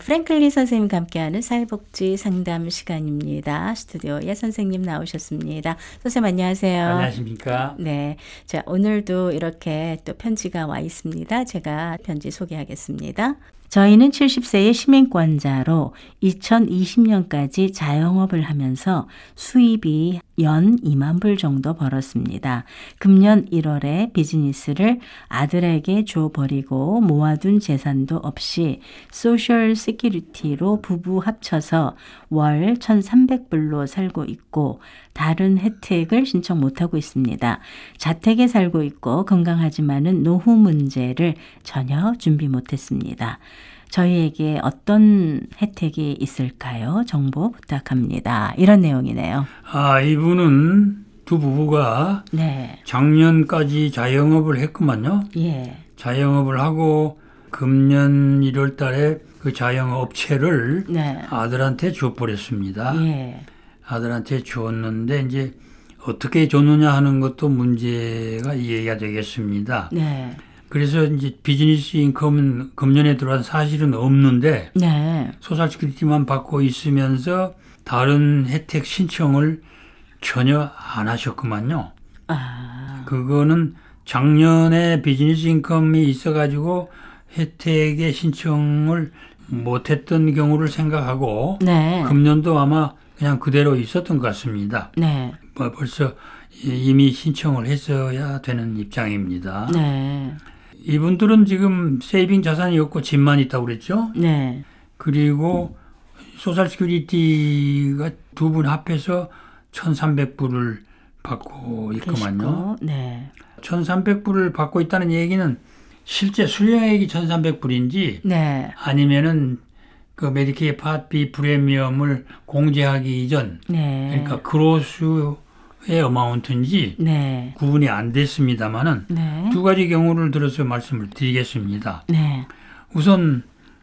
프랭클린 선생님과 함께하는 사회복지 상담 시간입니다. 스튜디오에 선생님 나오셨습니다. 선생님 안녕하세요. 안녕하십니까. 네, 자 오늘도 이렇게 또 편지가 와 있습니다. 제가 편지 소개하겠습니다. 저희는 70세의 시민권자로 2020년까지 자영업을 하면서 수입이 연 2만 불 정도 벌었습니다. 금년 1월에 비즈니스를 아들에게 줘버리고 모아둔 재산도 없이 소셜 시큐리티로 부부 합쳐서 월 1,300불로 살고 있고 다른 혜택을 신청 못하고 있습니다. 자택에 살고 있고 건강하지만은 노후 문제를 전혀 준비 못했습니다. 저희에게 어떤 혜택이 있을까요? 정보 부탁합니다. 이런 내용이네요. 이분은 두 부부가 네. 작년까지 자영업을 했구만요. 예. 자영업을 하고 금년 1월 달에 그 자영업 업체를 네. 아들한테 줘버렸습니다. 예. 아들한테 줬는데 이제 어떻게 줬느냐 하는 것도 문제가 이해가 되겠습니다. 네. 그래서 이제 비즈니스 인컴은 금년에 들어온 사실은 없는데 네. 소셜시큐리티만 받고 있으면서 다른 혜택 신청을 전혀 안 하셨구만요. 그거는 작년에 비즈니스 인컴이 있어가지고 혜택의 신청을 못했던 경우를 생각하고 네. 금년도 아마 그냥 그대로 있었던 것 같습니다. 네. 벌써 이미 신청을 했어야 되는 입장입니다. 네. 이분들은 지금 세이빙 자산이 없고 집만 있다고 그랬죠. 네. 그리고 소셜시큐리티가 두 분 합해서 1,300불을 받고 있구만요. 네. 1,300불을 받고 있다는 얘기는 실제 수령액이 1,300불인지 네. 아니면은 그 메디케이 파트 B 프리미엄을 공제하기 이전 네. 그러니까 그로스의 어마운트인지 네. 구분이 안 됐습니다만은 네. 두 가지 경우를 들어서 말씀을 드리겠습니다. 네. 우선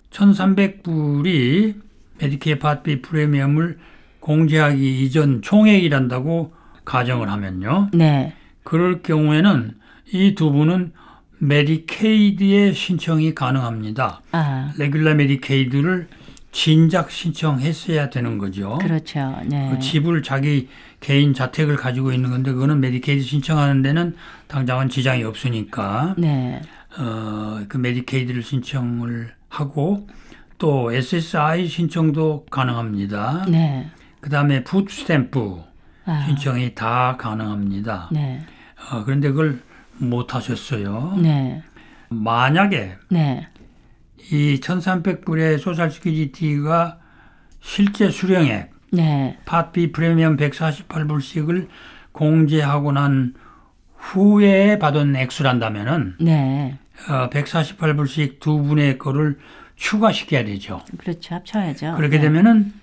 1,300불이 메디케이 파트 B 프리미엄을 공제하기 이전 총액이란다고 가정을 하면요. 네. 그럴 경우에는 이 두 분은 메디케이드의 신청이 가능합니다. 레귤러 메디케이드를 진작 신청했어야 되는 거죠. 그렇죠. 네. 그 집을 자기 개인 자택을 가지고 있는 건데 그거는 메디케이드 신청하는 데는 당장은 지장이 없으니까 네. 그 메디케이드를 신청을 하고 또 SSI 신청도 가능합니다. 네. 그다음에 푸드스탬프 신청이 다 가능합니다. 네. 그런데 그걸 못 하셨어요. 네. 만약에 네. 이 1,300불의 소셜시큐리티가 실제 수령액 네. 파트 B 프리미엄 148불씩을 공제하고 난 후에 받은 액수란다면은 네. 148불씩 두 분의 거를 추가시켜야 되죠. 그렇죠. 합쳐야죠. 그렇게 네. 되면은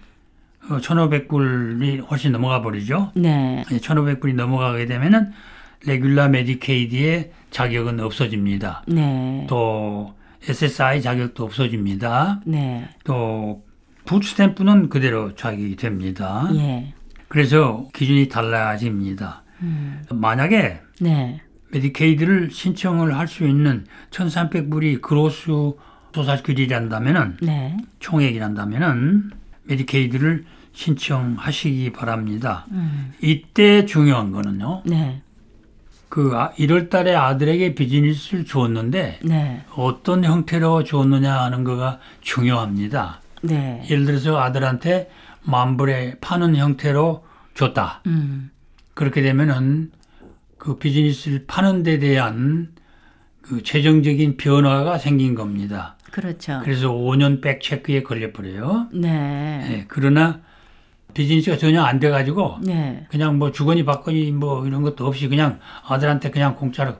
1,500불이 훨씬 넘어가 버리죠. 네. 1,500불이 넘어가게 되면은 레귤러 메디케이드의 자격은 없어집니다. 네. 또 SSI 자격도 없어집니다. 네. 또 푸드스탬프는 그대로 자격이 됩니다. 예. 그래서 기준이 달라집니다. 만약에 네. 메디케이드를 신청을 할 수 있는 1,300불이 그로스 소셜시큐리티란다면은 네. 총액이란다면은 메디케이드를 신청하시기 바랍니다. 이때 중요한 거는요. 네. 그 1월 달에 아들에게 비즈니스를 줬는데 네. 어떤 형태로 줬느냐 하는 거가 중요합니다. 네. 예를 들어서 아들한테 10,000불에 파는 형태로 줬다. 그렇게 되면은 그 비즈니스를 파는 데 대한 그 재정적인 변화가 생긴 겁니다. 그렇죠. 그래서 5년 백체크에 걸려버려요. 네. 네, 그러나 비즈니스가 전혀 안 돼가지고 네. 그냥 뭐 주거니 받거니 뭐 이런 것도 없이 그냥 아들한테 그냥 공짜로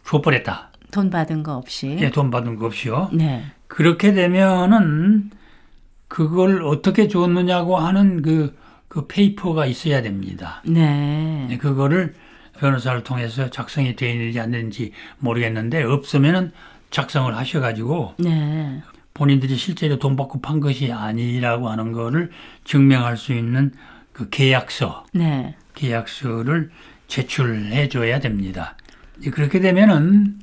줘버렸다. 돈 받은 거 없이. 예, 돈 받은 거 없이요. 네. 그렇게 되면은 그걸 어떻게 줬느냐고 하는 그 페이퍼가 있어야 됩니다. 네. 네, 그거를 변호사를 통해서 작성이 되어 있는지 안 되는지 모르겠는데 없으면은 작성을 하셔가지고 네. 본인들이 실제로 돈 받고 판 것이 아니라고 하는 거를 증명할 수 있는 그 계약서, 네. 계약서를 제출해 줘야 됩니다. 그렇게 되면은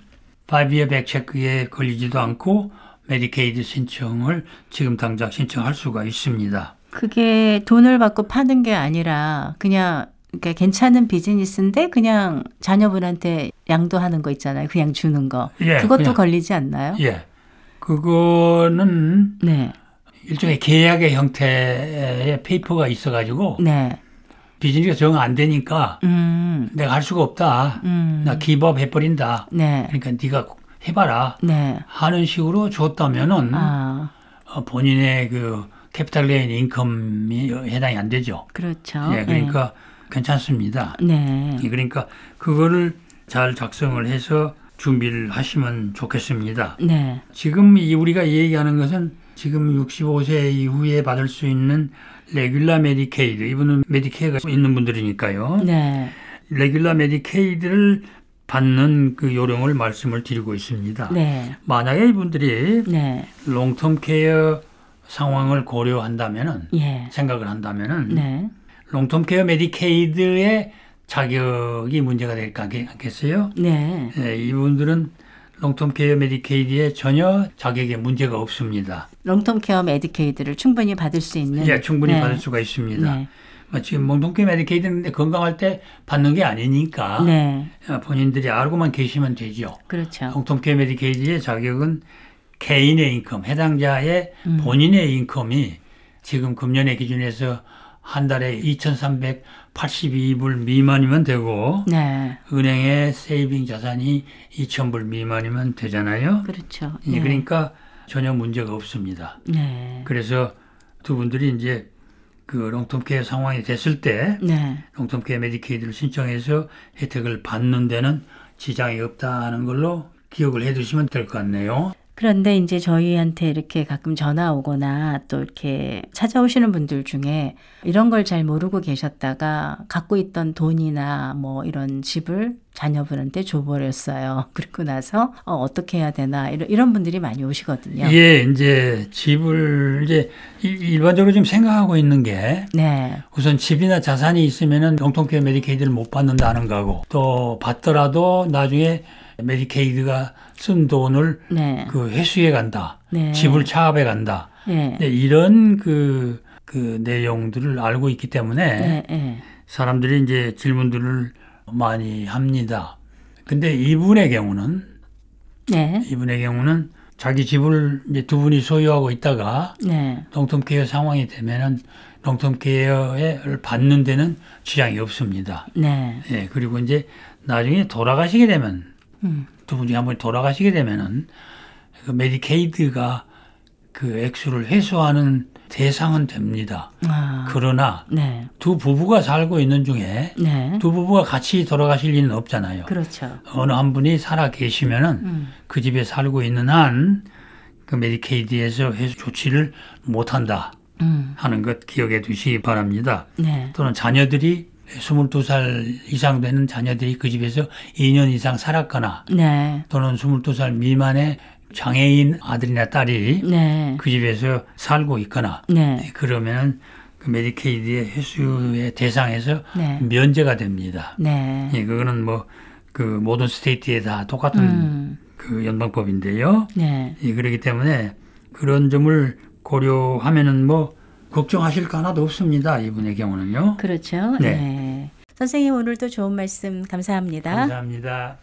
5-year 백체크에 걸리지도 않고 메디케이드 신청을 지금 당장 신청할 수가 있습니다. 그게 돈을 받고 파는 게 아니라 그냥 그러니까 괜찮은 비즈니스인데 그냥 자녀분한테 양도하는 거 있잖아요. 그냥 주는 거. 예, 그것도 그냥, 걸리지 않나요? 예. 그거는 네. 일종의 계약의 형태의 페이퍼가 있어가지고 네. 비즈니스가 정 안 되니까 내가 할 수가 없다. 나 기법 해버린다. 네. 그러니까 네가 해봐라. 네. 하는 식으로 줬다면은 아, 본인의 그 캐피탈 게인 인컴이 해당이 안 되죠. 그렇죠. 예, 그러니까 괜찮습니다. 네. 그러니까 그거를 잘 작성을 해서 준비를 하시면 좋겠습니다. 네. 지금 우리가 얘기하는 것은 지금 65세 이후에 받을 수 있는 레귤라 메디케이드, 이분은 메디케이가 있는 분들이니까요. 네. 레귤라 메디케이드를 받는 그 요령을 말씀을 드리고 있습니다. 네. 만약에 이분들이 네. 롱텀 케어 상황을 고려한다면은, 예. 생각을 한다면은, 네. 롱텀 케어 메디케이드의 자격이 문제가 될 거 아니겠어요? 네. 네, 이분들은 롱텀 케어 메디케이드에 전혀 자격에 문제가 없습니다. 롱텀 케어 메디케이드를 충분히 받을 수 있는. 예, 충분히 네. 받을 수가 있습니다. 네. 지금 롱텀 케어 메디케이드인데 건강할 때 받는 게 아니니까 네. 본인들이 알고만 계시면 되죠. 그렇죠. 롱텀 케어 메디케이드의 자격은 개인의 인컴, 해당자의 본인의 인컴이 지금 금년의 기준에서 한 달에 2,382불 미만이면 되고 네. 은행의 세이빙 자산이 2,000불 미만이면 되잖아요. 그렇죠. 예, 네. 그러니까 전혀 문제가 없습니다. 네. 그래서 두 분들이 이제 그 롱텀 케어 상황이 됐을 때 네. 롱텀 케어 메디케이드를 신청해서 혜택을 받는 데는 지장이 없다는 걸로 기억을 해 두시면 될 것 같네요. 그런데 이제 저희한테 이렇게 가끔 전화 오거나 또 이렇게 찾아오시는 분들 중에 이런 걸 잘 모르고 계셨다가 갖고 있던 돈이나 뭐 이런 집을 자녀분한테 줘버렸어요. 그리고 나서 어떻게 해야 되나 이런 분들이 많이 오시거든요. 예, 이제 집을 이제 일반적으로 좀 생각하고 있는 게 네. 우선 집이나 자산이 있으면은 롱텀 케어 메디케이드를 못 받는다는 거고 또 받더라도 나중에 메디케이드가 쓴 돈을 네. 그 회수해 간다. 네. 집을 차압해 간다. 네. 네, 이런 그 내용들을 알고 있기 때문에 네. 네. 사람들이 이제 질문들을 많이 합니다. 근데 이분의 경우는 네. 자기 집을 이제 두 분이 소유하고 있다가 네. 롱텀 케어 상황이 되면은 롱텀 케어를 받는 데는 지장이 없습니다. 네. 예, 그리고 이제 나중에 돌아가시게 되면 두 분 중에 한 분이 돌아가시게 되면은 그 메디케이드가 그 액수를 회수하는 대상은 됩니다. 아. 그러나 네. 두 부부가 살고 있는 중에 네. 두 부부가 같이 돌아가실 리는 없잖아요. 그렇죠. 어느 한 분이 살아 계시면은 그 집에 살고 있는 한 그 메디케이드에서 회수 조치를 못한다 하는 것 기억해 두시기 바랍니다. 네. 또는 자녀들이 22살 이상 되는 자녀들이 그 집에서 2년 이상 살았거나 네. 또는 22살 미만의 장애인 아들이나 딸이 네. 그 집에서 살고 있거나 네. 그러면 그 메디케이드의 회수의 대상에서 네. 면제가 됩니다. 네. 예, 그거는 뭐 그 모든 스테이트에 다 똑같은 그 연방법인데요. 네. 예, 그렇기 때문에 그런 점을 고려하면은 뭐 걱정하실 거 하나도 없습니다. 이분의 경우는요. 그렇죠. 네. 네. 선생님 오늘도 좋은 말씀 감사합니다. 감사합니다.